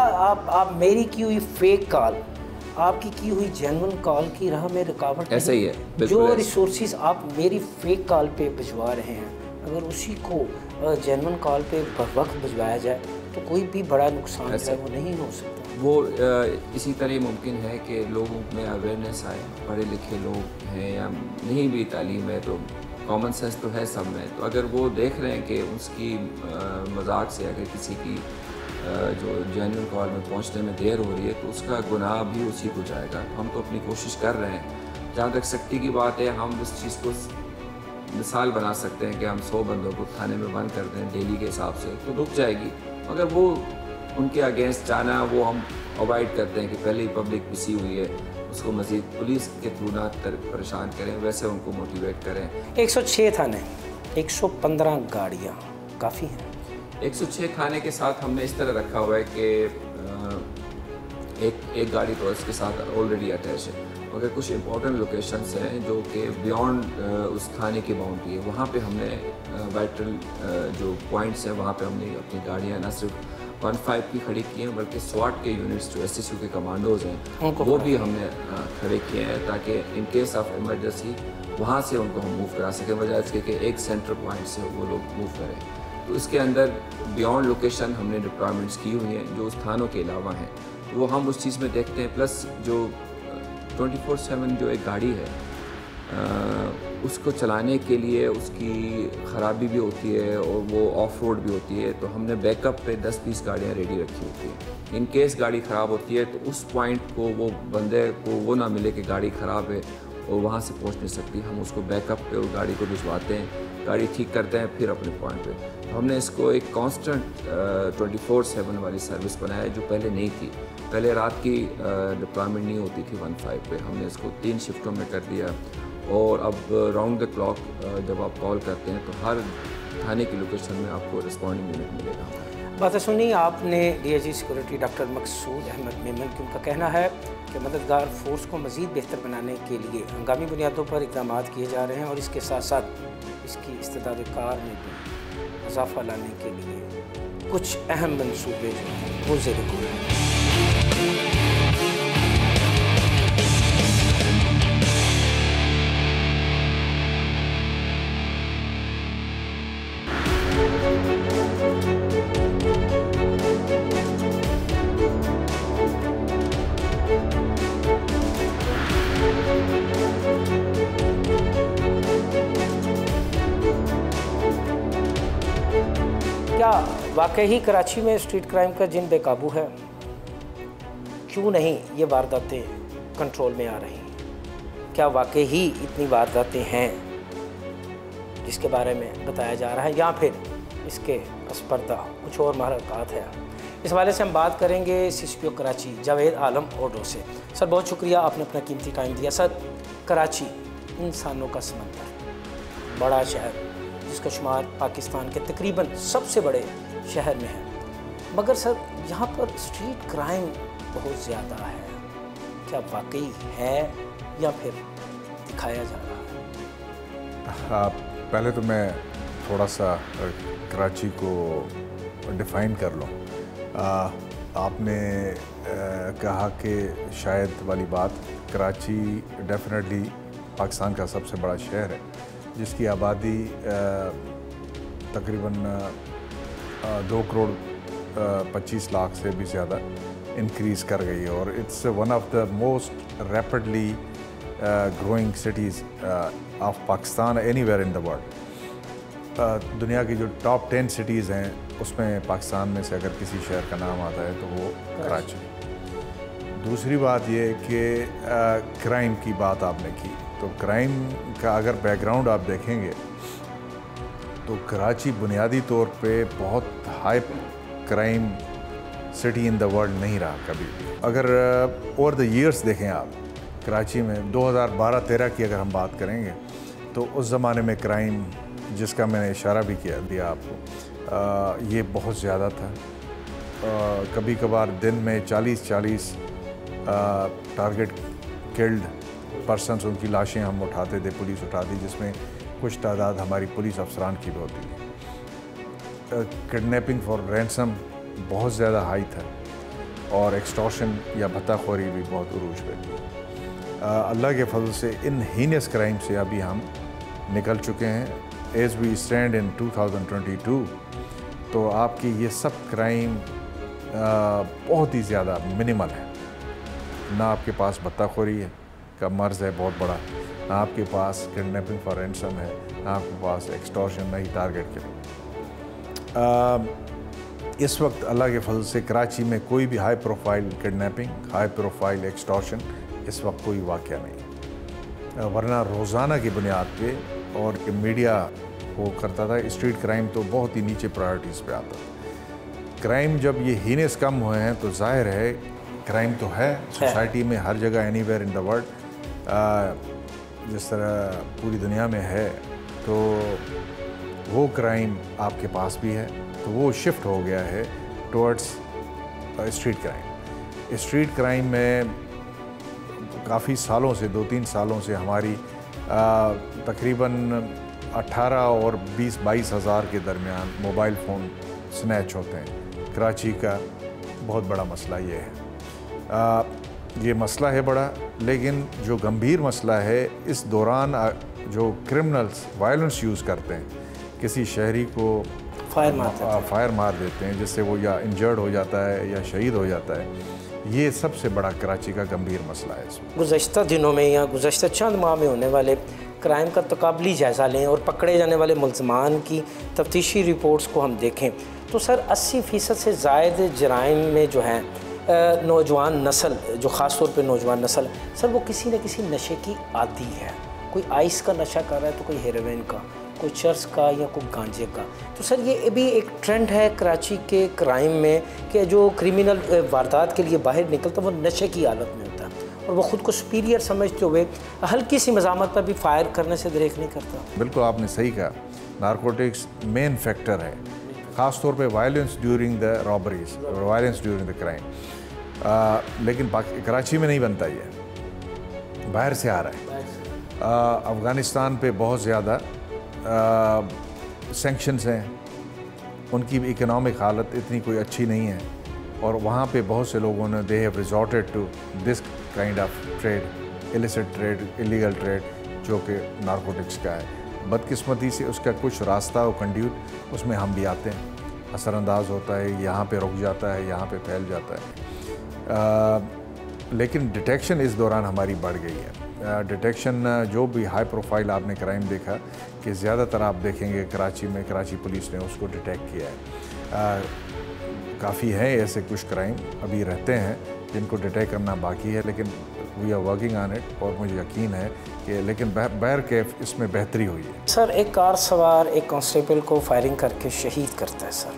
आप मेरी की हुई फेक कॉल आपकी की हुई जेन्युइन कॉल की राह में रुकावट? ऐसा ही है, जो रिसोर्सेज आप मेरी फेक कॉल पे भिजवा रहे हैं, अगर उसी को जेन्युइन कॉल पे बर वक्त भिजवाया जाए तो कोई भी बड़ा नुकसान है वो नहीं हो सकता। वो इसी तरह मुमकिन है कि लोगों में अवेयरनेस आए, पढ़े लिखे लोग हैं या नहीं भी तालीम है तो कॉमन सेंस तो है सब में, तो अगर वो देख रहे हैं कि उसकी मजाक से अगर किसी की जो जेन्युइन कॉल में पहुंचने में देर हो रही है तो उसका गुनाह भी उसी को जाएगा। हम तो अपनी कोशिश कर रहे हैं, जहाँ तक सख्ती की बात है हम इस चीज़ को मिसाल बना सकते हैं कि हम 100 बंदों को थाने में बंद कर दें डेली के हिसाब से तो रुक जाएगी, मगर वो उनके अगेंस्ट जाना वो हम अवॉइड करते हैं कि पहले ही पब्लिक पिसी हुई है, उसको मज़ीद पुलिस के थ्रू ना परेशान करें, वैसे उनको मोटिवेट करें। 106 थाने, 115 गाड़ियाँ काफ़ी हैं। 106 थाने के साथ हमने इस तरह रखा हुआ है कि एक गाड़ी तो इसके साथ ऑलरेडी अटैच है, मगर कुछ इंपॉर्टेंट लोकेशंस हैं जो कि बियॉन्ड उस थाने की बाउंड्री है, वहाँ पे हमने वाइटल जो पॉइंट्स हैं वहाँ पे हमने अपनी गाड़ियाँ न सिर्फ 15 की खड़ी की हैं बल्कि स्वाट के यूनिट्स जो SSU के कमांडोज हैं वो भी हमने खड़े किए हैं ताकि इन केस ऑफ इमरजेंसी वहाँ से उनको हम मूव करा सकें, बजाय इसके कि एक सेंटर पॉइंट से वो लोग मूव करें। तो इसके अंदर बियॉन्ड लोकेशन हमने डिप्लॉयमेंट्स की हुई हैं जो उस थानों के अलावा हैं, वो हम उस चीज़ में देखते हैं। प्लस जो 24/7 जो एक गाड़ी है उसको चलाने के लिए उसकी ख़राबी भी होती है और वो ऑफ रोड भी होती है, तो हमने बैकअप पे 10-20 गाड़ियाँ रेडी रखी होती है। इन केस गाड़ी ख़राब होती है तो उस पॉइंट को वो बंदे को वो ना मिले कि गाड़ी ख़राब है और वहाँ से पहुँच नहीं सकती, हम उसको बैकअप पे उस गाड़ी को भिजवाते हैं, गाड़ी ठीक करते हैं, फिर अपने पॉइंट पे। तो हमने इसको एक कांस्टेंट 24/7 वाली सर्विस बनाया है जो पहले नहीं थी। पहले रात की डिप्लॉयमेंट नहीं होती थी 1-5 पे, हमने इसको 3 शिफ्टों में कर दिया और अब राउंड द क्लॉक जब आप कॉल करते हैं तो हर थाने की लोकेशन में आपको रिस्पॉन्डिंग यूनिट मिलेगा। बातें सुनी आपने डीआईजी सिक्योरिटी डॉक्टर मकसूद अहमद मेमन की। उनका कहना है कि मददगार फोर्स को मज़ीद बेहतर बनाने के लिए हंगामी बुनियादों पर इक़दाम किए जा रहे हैं और इसके साथ साथ इसकी इस्तेदाद कार में भी इजाफा लाने के लिए कुछ अहम मनसूबे जो हैं वो ज़ेर गौर हैं। क्या वाकई ही कराची में स्ट्रीट क्राइम का जिन बेकाबू है? क्यों नहीं ये वारदातें कंट्रोल में आ रही हैं? क्या वाकई ही इतनी वारदातें हैं जिसके बारे में बताया जा रहा है, या फिर इसके असपर्दा कुछ और महरक़ात है? इस हवाले से हम बात करेंगे CCPO कराची जावेद आलम ओडो से। सर बहुत शुक्रिया, आपने अपना कीमती टाइम दिया। सर, कराची इंसानों का समंदर, बड़ा शहर जिसका शुमार पाकिस्तान के तकरीबन सबसे बड़े शहर में है, मगर सर यहाँ पर स्ट्रीट क्राइम बहुत ज़्यादा है। क्या वाकई है या फिर दिखाया जा रहा है? हाँ, पहले तो मैं थोड़ा सा कराची को डिफ़ाइन कर लूँ। आपने कहा कि शायद वाली बात, कराची डेफिनेटली पाकिस्तान का सबसे बड़ा शहर है जिसकी आबादी तकरीबन 2 करोड़ 25 लाख से भी ज़्यादा इंक्रीज़ कर गई है और it's one of the most rapidly growing cities of Pakistan anywhere in the world. दुनिया की जो टॉप 10 सिटीज़ हैं उसमें पाकिस्तान में से अगर किसी शहर का नाम आता है तो वो कराची। दूसरी बात ये कि क्राइम की बात आपने की, तो क्राइम का अगर बैकग्राउंड आप देखेंगे तो कराची बुनियादी तौर पे बहुत high crime city in the world नहीं रहा कभी भी। अगर ओवर द ईयर्स देखें आप, कराची में 2012-13 की अगर हम बात करेंगे तो उस ज़माने में क्राइम, जिसका मैंने इशारा भी दिया आपको, ये बहुत ज़्यादा था। कभी कभार दिन में 40 टारगेट किल्ड पर्सनस, उनकी लाशें हम उठाते थे, पुलिस उठाती, जिसमें कुछ तादाद हमारी पुलिस अफसरान की भी होती है। किडनैपिंग फॉर रैंसम बहुत ज़्यादा हाई था और एक्सटॉर्शन या भत्ताखोरी भी बहुत उरूज पे थी। अल्लाह के फजल से इन हीनियस क्राइम से अभी हम निकल चुके हैं। एज वी स्टैंड इन 2022 तो आपकी ये सब क्राइम बहुत ही ज़्यादा मिनिमल है। ना आपके पास भत्ताखोरी है का मर्ज़ है बहुत बड़ा, ना आपके पास किडनैपिंग फॉर रैंसम है, ना आपके पास एक्सटॉर्शन, नहीं टारगेट किलिंग। इस वक्त अल्लाह के फजल से कराची में कोई भी high profile kidnapping, high profile extortion इस वक्त कोई वाक़या नहीं। वरना रोज़ाना की बुनियाद पे और कि मीडिया वो करता था, स्ट्रीट क्राइम तो बहुत ही नीचे प्रायोरिटीज़ पे आता था। क्राइम जब ये हीनेस कम हुए हैं तो जाहिर है क्राइम तो है सोसाइटी में हर जगह, एनीवेयर इन द वर्ल्ड, जिस तरह पूरी दुनिया में है, तो वो क्राइम आपके पास भी है। तो वो शिफ्ट हो गया है towards street crime. Street crime में काफ़ी सालों से, 2-3 सालों से हमारी तकरीबन 18 और 20-22 हज़ार के दरमियान मोबाइल फ़ोन स्नैच होते हैं। कराची का बहुत बड़ा मसला ये है। ये मसला है बड़ा, लेकिन जो गंभीर मसला है इस दौरान जो क्रिमिनल्स वायलेंस यूज़ करते हैं, किसी शहरी को फायर मार देते हैं जिससे वो या इंजर्ड हो जाता है या शहीद हो जाता है, ये सबसे बड़ा कराची का गंभीर मसला है इसमें। गुज़श्ता दिनों में या गुज़श्ता चंद माह में होने वाले क्राइम का तकाबली जायज़ा लें और पकड़े जाने वाले मुल्ज़मान की तफ्तीशी रिपोर्ट्स को हम देखें तो सर 80% से ज़ायद जराइम में जो है नौजवान नस्ल, जो ख़ास तौर पे नौजवान नस्ल सर, वो किसी न किसी नशे की आदी है। कोई आइस का नशा कर रहा है तो कोई हेरोइन का, कोई चर्स का या कोई गांजे का। तो सर ये भी एक ट्रेंड है कराची के क्राइम में कि जो क्रिमिनल वारदात के लिए बाहर निकलता वो नशे की हालत में होता है और वो ख़ुद को सुपीरियर समझते हुए हल्की सी मज़ामत पर भी फायर करने से दरेक नहीं करता। बिल्कुल आपने सही कहा, नारकोटिक्स मेन फैक्टर है, ख़ास तौर पे violence during the robberies, violence during the crime. लेकिन कराची में नहीं बनता, ये बाहर से आ रहा है। अफ़गानिस्तान पे बहुत ज़्यादा सैंक्शंस हैं, उनकी इकोनॉमिक हालत इतनी कोई अच्छी नहीं है और वहाँ पे बहुत से लोगों ने they have resorted to this kind of trade, illicit trade, illegal trade, जो कि नारकोटिक्स का है। बदकिस्मती से उसका कुछ रास्ता और कंड्यूट उसमें हम भी आते हैं, असरअंदाज होता है, यहाँ पे रुक जाता है, यहाँ पे फैल जाता है। लेकिन डिटेक्शन इस दौरान हमारी बढ़ गई है। डिटेक्शन जो भी हाई प्रोफाइल आपने क्राइम देखा कि ज़्यादातर आप देखेंगे कराची में, कराची पुलिस ने उसको डिटेक्ट किया है। काफ़ी हैं ऐसे कुछ क्राइम अभी रहते हैं जिनको डिटेक्ट करना बाकी है, लेकिन we are working on it और मुझे यकीन है कि लेकिन बहर के इसमें बेहतरी हुई है। सर एक कार सवार एक कांस्टेबल को फायरिंग करके शहीद करता है सर,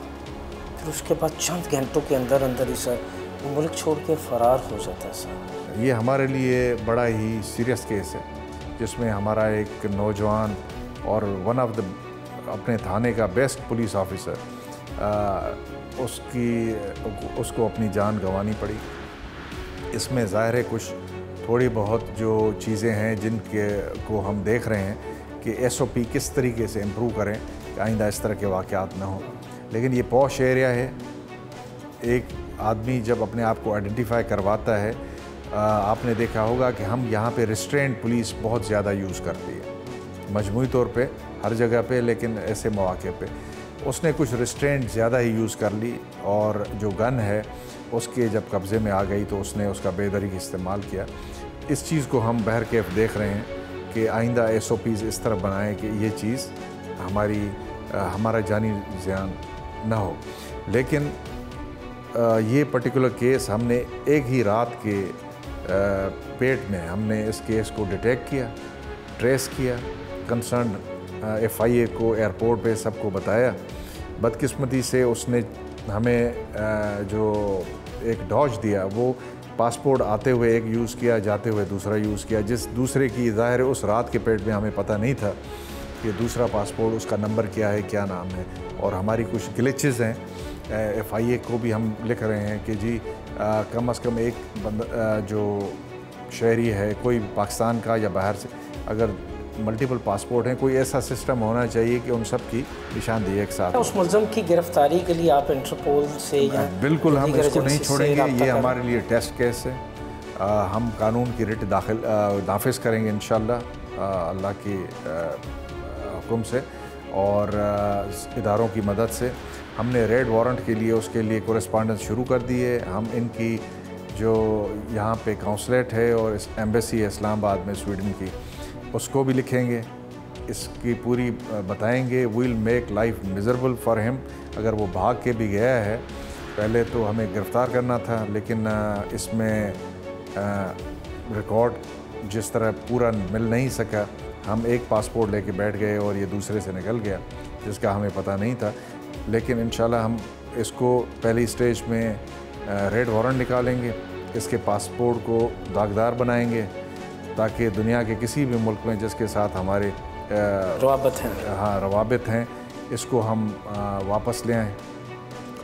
फिर उसके बाद चंद घंटों के अंदर अंदर ही सर वो मुल्क छोड़ के फ़रार हो जाता है सर। ये हमारे लिए बड़ा ही सीरियस केस है जिसमें हमारा एक नौजवान और वन ऑफ द अपने थाने का बेस्ट पुलिस ऑफिसर, उसको अपनी जान गंवानी पड़ी। इसमें ज़ाहिर है कुछ थोड़ी बहुत जो चीज़ें हैं जिनके को हम देख रहे हैं कि SOP किस तरीके से इम्प्रूव करें कि आइंदा इस तरह के वाक़यात ना हो। लेकिन ये पॉश एरिया है, एक आदमी जब अपने आप को आइडेंटिफाई करवाता है, आपने देखा होगा कि हम यहाँ पे रिस्ट्रेंट पुलिस बहुत ज़्यादा यूज़ करती है मजमूई तौर पे हर जगह पे, लेकिन ऐसे मौके पे उसने कुछ रिस्ट्रेंट ज़्यादा ही यूज़ कर ली और जो गन है उसके जब कब्ज़े में आ गई तो उसने उसका बेदरीक इस्तेमाल किया। इस चीज़ को हम बहर कैफ देख रहे हैं कि आइंदा SOPs इस तरह बनाएं कि ये चीज़ हमारा जानी ज़ियान ना हो। लेकिन ये पर्टिकुलर केस हमने एक ही रात के पेट में हमने इस केस को डिटेक्ट किया, ट्रेस किया, कंसर्न FIA को एयरपोर्ट पे सबको बताया। बदकिस्मती से उसने हमें जो एक डॉज दिया वो पासपोर्ट आते हुए एक यूज़ किया, जाते हुए दूसरा यूज़ किया, जिस दूसरे की ज़ाहिर उस रात के पेट में हमें पता नहीं था कि दूसरा पासपोर्ट उसका नंबर क्या है, क्या नाम है। और हमारी कुछ ग्लिचेस हैं, FIA को भी हम लिख रहे हैं कि जी कम से कम एक बंदा जो शहरी है कोई पाकिस्तान का या बाहर से, अगर मल्टीपल पासपोर्ट हैं, कोई ऐसा सिस्टम होना चाहिए कि उन सब की निशानदेही एक साथ। उस मुल्ज़म की गिरफ्तारी के लिए आप इंटरपोल से या बिल्कुल हम इसको नहीं छोड़ेंगे, ये हमारे लिए टेस्ट केस है। हम कानून की रिट नाफिज करेंगे इंशाअल्लाह अल्लाह के हुक्म से और इदारों की मदद से। हमने रेड वारंट के लिए उसके लिए कोरेस्पॉन्डेंस शुरू कर दी है। हम इनकी जो यहाँ पे काउंसलेट है और एम्बेसी है इस्लामाबाद में स्वीडन की, उसको भी लिखेंगे, इसकी पूरी बताएंगे। Will make life miserable for him. अगर वो भाग के भी गया है, पहले तो हमें गिरफ़्तार करना था, लेकिन इसमें रिकॉर्ड जिस तरह पूरा मिल नहीं सका, हम एक पासपोर्ट लेके बैठ गए और ये दूसरे से निकल गया जिसका हमें पता नहीं था। लेकिन इंशाल्लाह हम इसको पहली स्टेज में रेड वारंट निकालेंगे, इसके पासपोर्ट को दागदार बनाएंगे ताकि दुनिया के किसी भी मुल्क में जिसके साथ हमारे रवाबित हैं इसको हम वापस ले आएँ।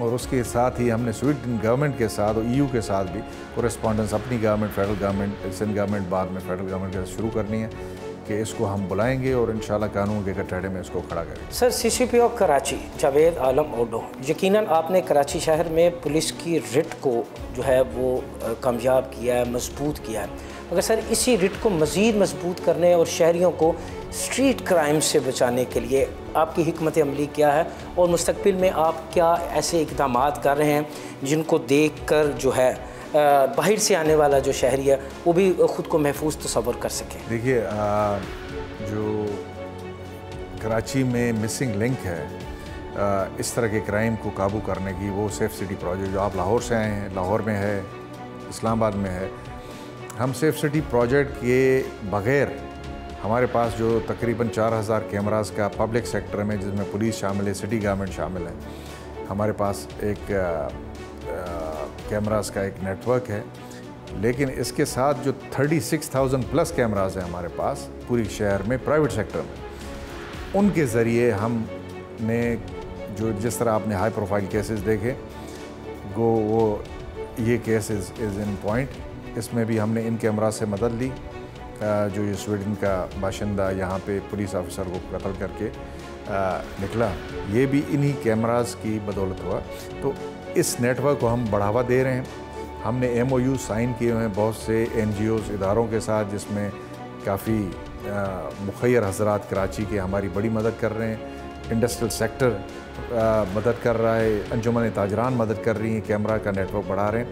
और उसके साथ ही हमने स्वीडन गवर्नमेंट के साथ और EU के साथ भी कोरेस्पॉन्डेंस अपनी government, federal government, Sindh government, बाद में फेडरल गवर्नमेंट के साथ शुरू करनी है कि इसको हम बुलाएंगे और इंशाल्लाह कानून के कटहरे में इसको खड़ा करेंगे। सर CCPO कराची जावेद आलम ओडो, यकीनन आपने कराची शहर में पुलिस की रिट को जो है वो कामयाब किया है, मजबूत किया है। मगर सर इसी रिट को मज़ीद मजबूत करने और शहरियों को स्ट्रीट क्राइम से बचाने के लिए आपकी हिकमत अमली क्या है और मुस्तकबिल में आप क्या ऐसे इक़दामात कर रहे हैं जिनको देख कर जो है बाहर से आने वाला जो शहरी है वो भी ख़ुद को महफूज तस्वर कर सके। देखिए, जो कराची में मिसिंग लिंक है इस तरह के क्राइम को काबू करने की, वो सेफ़ सिटी प्रोजेक्ट जो आप लाहौर से आए हैं, लाहौर में है, इस्लामाबाद में है। हम सेफ़ सिटी प्रोजेक्ट के बग़ैर हमारे पास जो तकरीबन 4000 कैमरास का पब्लिक सेक्टर में, जिसमें पुलिस शामिल है, सिटी गवर्नमेंट शामिल है, हमारे पास एक कैमरास का एक नेटवर्क है। लेकिन इसके साथ जो 36,000 प्लस कैमरास हैं हमारे पास पूरी शहर में प्राइवेट सेक्टर में, उनके ज़रिए हमने जो जिस तरह आपने हाई प्रोफाइल केसेस देखे, वो ये केसेस इज़ इन पॉइंट, इसमें भी हमने इन कैमरा से मदद ली। जो ये स्वीडन का बाशिंदा यहाँ पे पुलिस ऑफिसर को कत्ल करके निकला, ये भी इन्हीं कैमरास की बदौलत हुआ। तो इस नेटवर्क को हम बढ़ावा दे रहे हैं। हमने MOU साइन किए हुए हैं बहुत से NGOs इदारों के साथ, जिसमें काफ़ी मुखय्यर हज़रात कराची के हमारी बड़ी मदद कर रहे हैं। इंडस्ट्रियल सेक्टर मदद कर रहा है, अंजुमन ताजरान मदद कर रही हैं, कैमरा का नेटवर्क बढ़ा रहे हैं।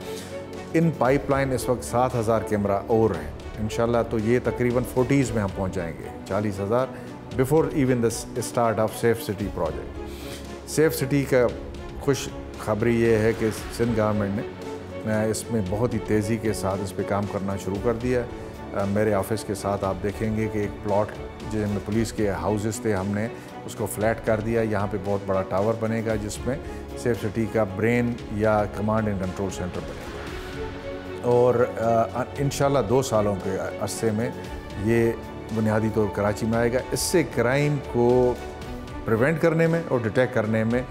इन पाइपलाइन इस वक्त 7000 कैमरा और हैं इंशाल्लाह। तो ये तकरीबन 40s में हम पहुंच जाएंगे, 40,000 before even the start of safe city project. Safe city का खुश खबरी ये है कि सिंध गवर्नमेंट ने इसमें बहुत ही तेज़ी के साथ इस पर काम करना शुरू कर दिया। मेरे ऑफिस के साथ आप देखेंगे कि एक प्लॉट जिसमें पुलिस के हाउसेस थे, हमने उसको फ्लैट कर दिया। यहाँ पे बहुत बड़ा टावर बनेगा जिसमें सेफ़ सिटी का ब्रेन या कमांड एंड कंट्रोल सेंटर बनेगा। और इंशाल्लाह 2 सालों के अरसे में ये बुनियादी तौर पर कराची में आएगा। इससे क्राइम को प्रिवेंट करने में और डिटेक्ट करने में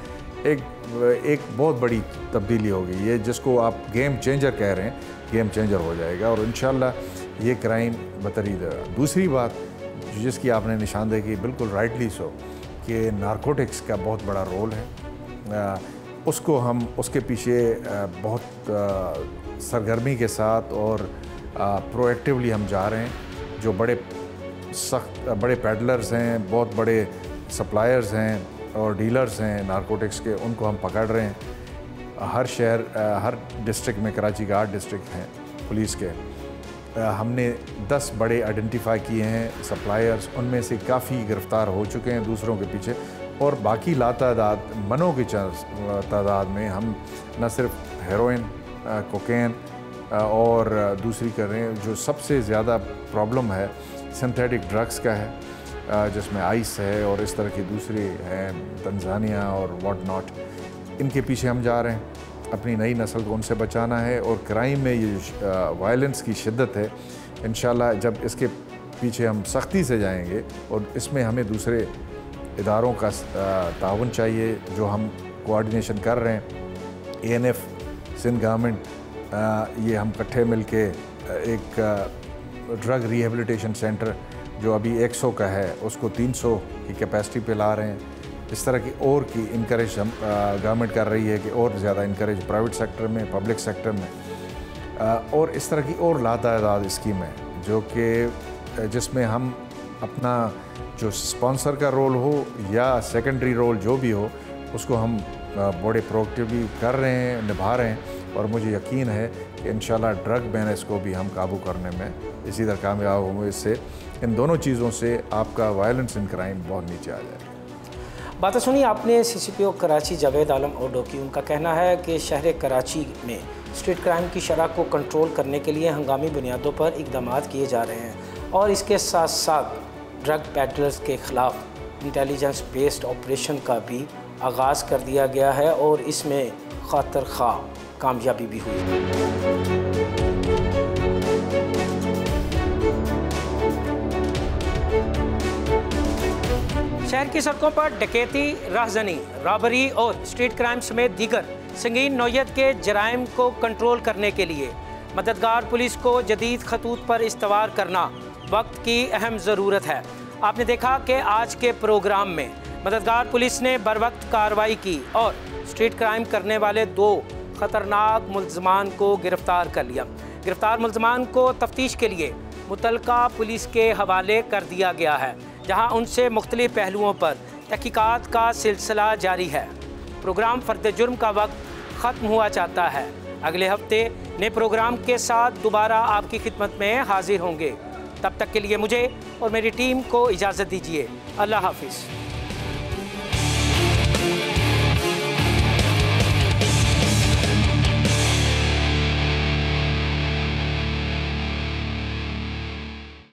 एक बहुत बड़ी तब्दीली होगी। ये जिसको आप गेम चेंजर कह रहे हैं, गेम चेंजर हो जाएगा और इंशाल्लाह ये क्राइम बतरीद। दूसरी बात जिसकी आपने निशानदेही की, बिल्कुल राइटली सो, कि नारकोटिक्स का बहुत बड़ा रोल है। उसको हम उसके पीछे बहुत सरगर्मी के साथ और प्रोएक्टिवली हम जा रहे हैं। जो बड़े पैडलर्स हैं, बहुत बड़े सप्लायर्स हैं और डीलर्स हैं नारकोटिक्स के, उनको हम पकड़ रहे हैं। हर शहर, हर डिस्ट्रिक्ट में, कराची के 8 डिस्ट्रिक्ट हैं पुलिस के, हमने 10 बड़े आइडेंटिफाई किए हैं सप्लायर्स। उनमें से काफ़ी गिरफ़्तार हो चुके हैं दूसरों के पीछे, और बाकी लातादाद मनों की तादाद में हम न सिर्फ हेरोइन, कोकेन और दूसरी कर रहे हैं। जो सबसे ज़्यादा प्रॉब्लम है सिंथेटिक ड्रग्स का है, जिसमें आइस है और इस तरह की दूसरी हैं, तंजानिया और व्हाट नॉट। इनके पीछे हम जा रहे हैं। अपनी नई नस्ल को उनसे बचाना है। और क्राइम में ये वायलेंस की शिद्दत है, इंशाल्लाह जब इसके पीछे हम सख्ती से जाएंगे, और इसमें हमें दूसरे इदारों का ताउन चाहिए, जो हम कोऑर्डिनेशन कर रहे हैं। ANF, सिंध गवर्नमेंट, ये हम इकट्ठे मिल के एक ड्रग रिहेबिलिटेशन सेंटर जो अभी 100 का है, उसको 300 की कैपेसिटी पे ला रहे हैं। इस तरह की और की इनकरेज हम गवर्नमेंट कर रही है कि और ज़्यादा इनकरेज प्राइवेट सेक्टर में, पब्लिक सेक्टर में, और इस तरह की और लातादाद स्कीम है जो कि जिसमें हम अपना जो स्पॉन्सर का रोल हो या सेकेंडरी रोल जो भी हो, उसको हम बड़े प्रोएक्टिवली कर रहे हैं, निभा रहे हैं। और मुझे यकीन है कि इंशाल्लाह ड्रग बैनेस को भी हम काबू करने में इसी तरह कामयाब होंगे। इससे इन दोनों चीज़ों से आपका वायलेंस इन क्राइम बहुत नीचे आ जाएगा। बातें सुनी आपने CCPO कराची जावेद आलम ओडो की। उनका कहना है कि शहर कराची में स्ट्रीट क्राइम की शरह को कंट्रोल करने के लिए हंगामी बुनियादों पर इक़दाम किए जा रहे हैं, और इसके साथ साथ ड्रग पैडलर्स के ख़िलाफ़ इंटेलिजेंस बेस्ड ऑपरेशन का भी आगाज़ कर दिया गया है, और इसमें खातर खा कामयाबी भी हुई। शहर की सड़कों पर डकैती, राहज़नी, रॉबरी और स्ट्रीट क्राइम समेत दीगर संगीन नौयत के जराइम को कंट्रोल करने के लिए मददगार पुलिस को जदीद खतूत पर इस्तवार करना वक्त की अहम ज़रूरत है। आपने देखा कि आज के प्रोग्राम में मददगार पुलिस ने बर वक्त कार्रवाई की और स्ट्रीट क्राइम करने वाले 2 ख़तरनाक मुल्ज़मान को गिरफ़्तार कर लिया। गिरफ़्तार मुल्ज़मान को तफ्तीश के लिए मुतलका पुलिस के हवाले कर दिया गया है, जहां उनसे मुख्तलिफ पहलुओं पर तहकीकात का सिलसिला जारी है। प्रोग्राम फ़र्द जुर्म का वक्त ख़त्म हुआ चाहता है। अगले हफ्ते नए प्रोग्राम के साथ दोबारा आपकी खिदमत में हाजिर होंगे। तब तक के लिए मुझे और मेरी टीम को इजाज़त दीजिए। अल्लाह हाफिज़।